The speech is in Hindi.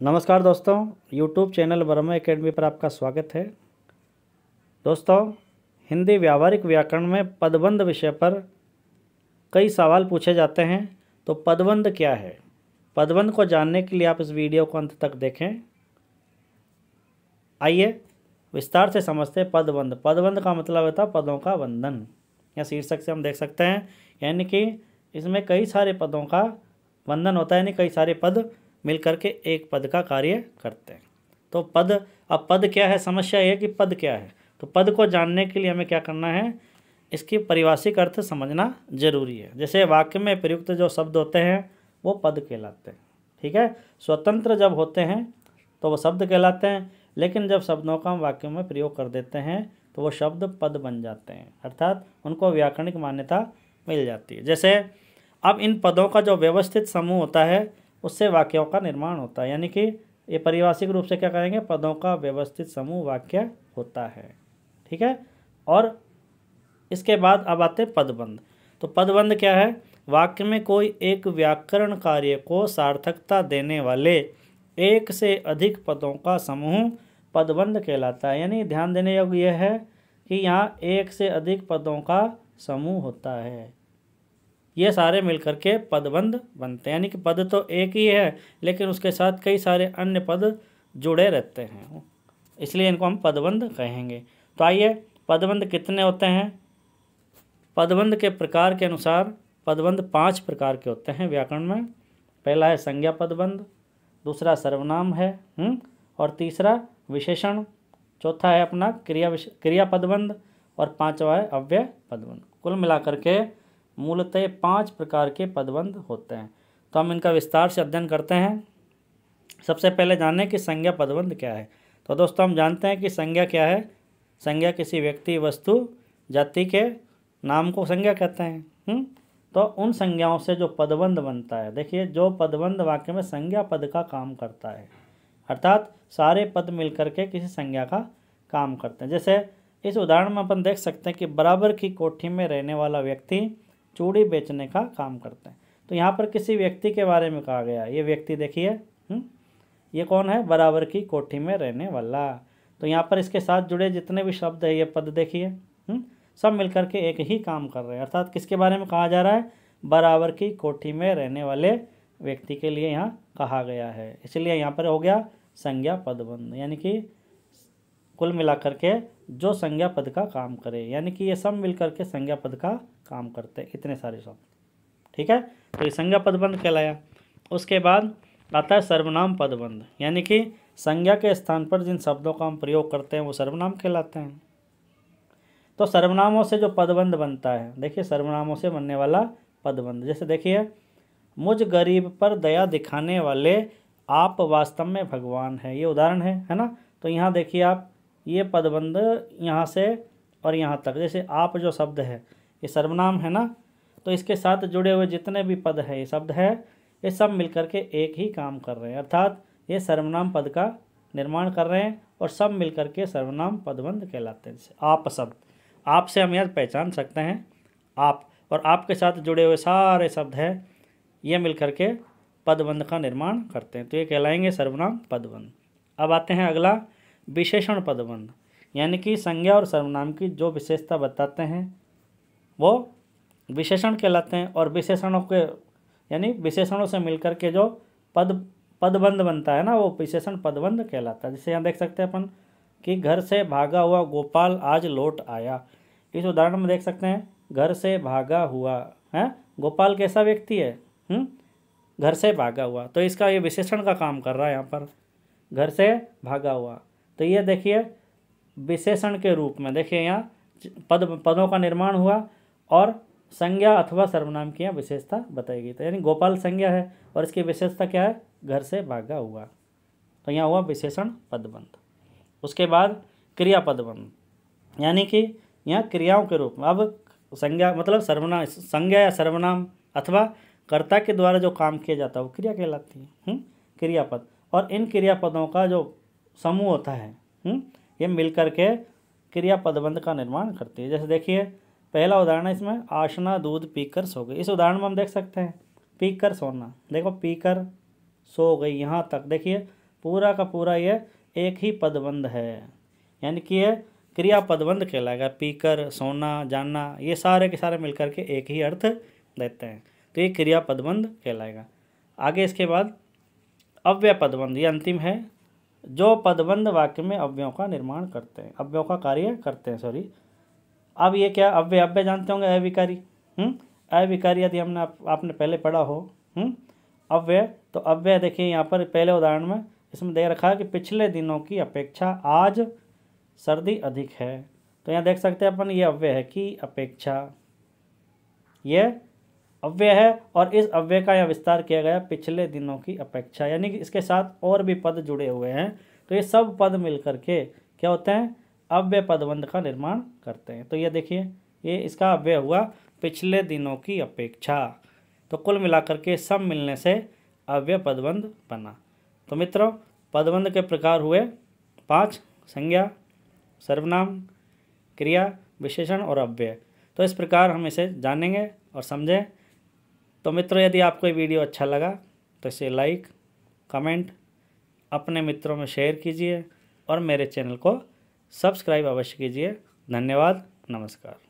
नमस्कार दोस्तों, YouTube चैनल वर्मा एकेडमी पर आपका स्वागत है। दोस्तों, हिंदी व्यावहारिक व्याकरण में पदबंध विषय पर कई सवाल पूछे जाते हैं। तो पदबंध क्या है? पदबंध को जानने के लिए आप इस वीडियो को अंत तक देखें। आइए विस्तार से समझते हैं पदबंध। पदबंध का मतलब होता है पदों का बंधन, या शीर्षक से हम देख सकते हैं, यानी कि इसमें कई सारे पदों का बंधन होता है, यानी कई सारे पद मिलकर के एक पद का कार्य करते हैं। तो अब पद क्या है? समस्या यह है कि पद क्या है। तो पद को जानने के लिए हमें क्या करना है, इसकी परिभाषिक अर्थ समझना जरूरी है। जैसे वाक्य में प्रयुक्त जो शब्द होते हैं वो पद कहलाते हैं, ठीक है। स्वतंत्र जब होते हैं तो वो शब्द कहलाते हैं, लेकिन जब शब्दों का हम वाक्य में प्रयोग कर देते हैं तो वो शब्द पद बन जाते हैं, अर्थात उनको व्याकरणिक मान्यता मिल जाती है। जैसे अब इन पदों का जो व्यवस्थित समूह होता है उससे वाक्यों का निर्माण होता है, यानी कि ये परिभाषिक रूप से क्या कहेंगे, पदों का व्यवस्थित समूह वाक्य होता है, ठीक है। और इसके बाद अब आते हैं पदबंध। तो पदबंध क्या है? वाक्य में कोई एक व्याकरण कार्य को सार्थकता देने वाले एक से अधिक पदों का समूह पदबंध कहलाता है। यानी ध्यान देने योग्य यह है कि यहाँ एक से अधिक पदों का समूह होता है, ये सारे मिलकर के पदबंध बनते हैं। यानी कि पद तो एक ही है, लेकिन उसके साथ कई सारे अन्य पद जुड़े रहते हैं, इसलिए इनको हम पदबंध कहेंगे। तो आइए, पदबंध कितने होते हैं? पदबंध के प्रकार के अनुसार पदबंध 5 प्रकार के होते हैं व्याकरण में। पहला है संज्ञा पदबंध, दूसरा सर्वनाम है, और तीसरा विशेषण, चौथा है अपना क्रिया पदबंध, और पांचवा है अव्यय पदबंध। कुल मिलाकर के मूलतः 5 प्रकार के पदबंध होते हैं। तो हम इनका विस्तार से अध्ययन करते हैं। सबसे पहले जानें कि संज्ञा पदबंध क्या है। तो दोस्तों, हम जानते हैं कि संज्ञा क्या है। संज्ञा किसी व्यक्ति, वस्तु, जाति के नाम को संज्ञा कहते हैं। तो उन संज्ञाओं से जो पदबंध बनता है, देखिए, जो पदबंध वाक्य में संज्ञा पद का काम करता है, अर्थात सारे पद मिलकर के किसी संज्ञा का काम करते हैं। जैसे इस उदाहरण में अपन देख सकते हैं कि बराबर की कोठी में रहने वाला व्यक्ति चूड़ी बेचने का काम करते हैं। तो यहाँ पर किसी व्यक्ति के बारे में कहा गया। ये व्यक्ति देखिए, ये कौन है? बराबर की कोठी में रहने वाला। तो यहाँ पर इसके साथ जुड़े जितने भी शब्द है, ये पद देखिए, सब मिलकर के एक ही काम कर रहे हैं। अर्थात किसके बारे में कहा जा रहा है? बराबर की कोठी में रहने वाले व्यक्ति के लिए यहाँ कहा गया है, इसलिए यहाँ पर हो गया संज्ञा पदबंध। यानी कि कुल मिलाकर के जो संज्ञा पद का काम करे, यानी कि ये सब मिलकर के संज्ञा पद का काम करते हैं, इतने सारे शब्द, ठीक है। तो ये संज्ञा पदबंध कहलाया। उसके बाद आता है सर्वनाम पदबंध, यानी कि संज्ञा के स्थान पर जिन शब्दों का हम प्रयोग करते हैं वो सर्वनाम कहलाते हैं। तो सर्वनामों से जो पदबंध बनता है, देखिए, सर्वनामों से बनने वाला पदबंध, जैसे देखिए, मुझ गरीब पर दया दिखाने वाले आप वास्तव में भगवान है, ये उदाहरण है ना। तो यहाँ देखिए आप, ये पदबंध यहाँ से और यहाँ तक, जैसे आप जो शब्द है ये सर्वनाम है ना, तो इसके साथ जुड़े हुए जितने भी पद है, ये शब्द है, ये सब मिलकर के एक ही काम कर रहे हैं, अर्थात ये सर्वनाम पद का निर्माण कर रहे हैं, और सब मिलकर के सर्वनाम पदबंध कहलाते हैं। जैसे आप शब्द, आप से हम यहाँ पहचान सकते हैं आप, और आपके साथ जुड़े हुए सारे शब्द हैं, ये मिलकर के पदबंध का निर्माण करते हैं, तो ये कहलाएंगे सर्वनाम पदबंध। अब आते हैं अगला, विशेषण पदबंध, यानी कि संज्ञा और सर्वनाम की जो विशेषता बताते हैं वो विशेषण कहलाते हैं। और विशेषणों के, यानी विशेषणों से मिलकर के जो पदबंध बनता है ना, वो विशेषण पदबंध कहलाता है। जैसे यहाँ देख सकते हैं अपन कि घर से भागा हुआ गोपाल आज लौट आया। इस उदाहरण में देख सकते हैं, घर से भागा हुआ है गोपाल, कैसा व्यक्ति है? घर से भागा हुआ, तो इसका ये विशेषण का काम कर रहा है यहाँ पर, घर से भागा हुआ। तो ये देखिए विशेषण के रूप में, देखिए यहाँ पदों का निर्माण हुआ और संज्ञा अथवा सर्वनाम की यहाँ विशेषता बताई गई। तो यानी गोपाल संज्ञा है और इसकी विशेषता क्या है? घर से भागा हुआ। तो यहाँ हुआ विशेषण पदबंध। उसके बाद क्रिया पदबंध, यानी कि यहाँ क्रियाओं के रूप में, अब संज्ञा मतलब सर्वनाम, संज्ञा या सर्वनाम अथवा कर्ता के द्वारा जो काम किया जाता है वो क्रिया कहलाती है, क्रियापद। और इन क्रियापदों का जो समूह होता है, ये मिलकर के क्रिया पदबंध का निर्माण करती है। जैसे देखिए, पहला उदाहरण है इसमें, आशना दूध पीकर सो गई। इस उदाहरण में हम देख सकते हैं पीकर सोना, देखो पीकर सो गई, यहाँ तक देखिए, पूरा का पूरा ये एक ही पदबंध है, यानी कि ये क्रिया पदबंध कहलाएगा। पीकर, सोना, जानना, ये सारे के सारे मिलकर के एक ही अर्थ देते हैं, तो ये क्रिया पदबंध कहलाएगा। आगे इसके बाद अव्यय पदबंध, ये अंतिम है, जो पदबंध वाक्य में अव्ययों का निर्माण करते हैं, अव्ययों का कार्य करते हैं, सॉरी। अब ये क्या अव्यय, अव्यय जानते होंगे, अविकारी। अविकारी यदि हमने आपने पहले पढ़ा हो अव्यय, तो अव्यय देखिए यहाँ पर पहले उदाहरण में इसमें दे रखा है कि पिछले दिनों की अपेक्षा आज सर्दी अधिक है, तो यहाँ देख सकते हैं अपन ये अव्यय है कि अपेक्षा, ये अव्यय है और इस अव्यय का यहाँ विस्तार किया गया पिछले दिनों की अपेक्षा, यानी कि इसके साथ और भी पद जुड़े हुए हैं, तो ये सब पद मिलकर के क्या होते हैं, अव्यय पदबंध का निर्माण करते हैं। तो ये देखिए ये इसका अव्यय हुआ पिछले दिनों की अपेक्षा, तो कुल मिलाकर के सब मिलने से अव्यय पदबंध बना। तो मित्रों पदबंध के प्रकार हुए 5, संज्ञा, सर्वनाम, क्रिया, विशेषण और अव्यय। तो इस प्रकार हम इसे जानेंगे और समझें। तो मित्रों यदि आपको ये वीडियो अच्छा लगा तो इसे लाइक, कमेंट, अपने मित्रों में शेयर कीजिए और मेरे चैनल को सब्सक्राइब अवश्य कीजिए। धन्यवाद, नमस्कार।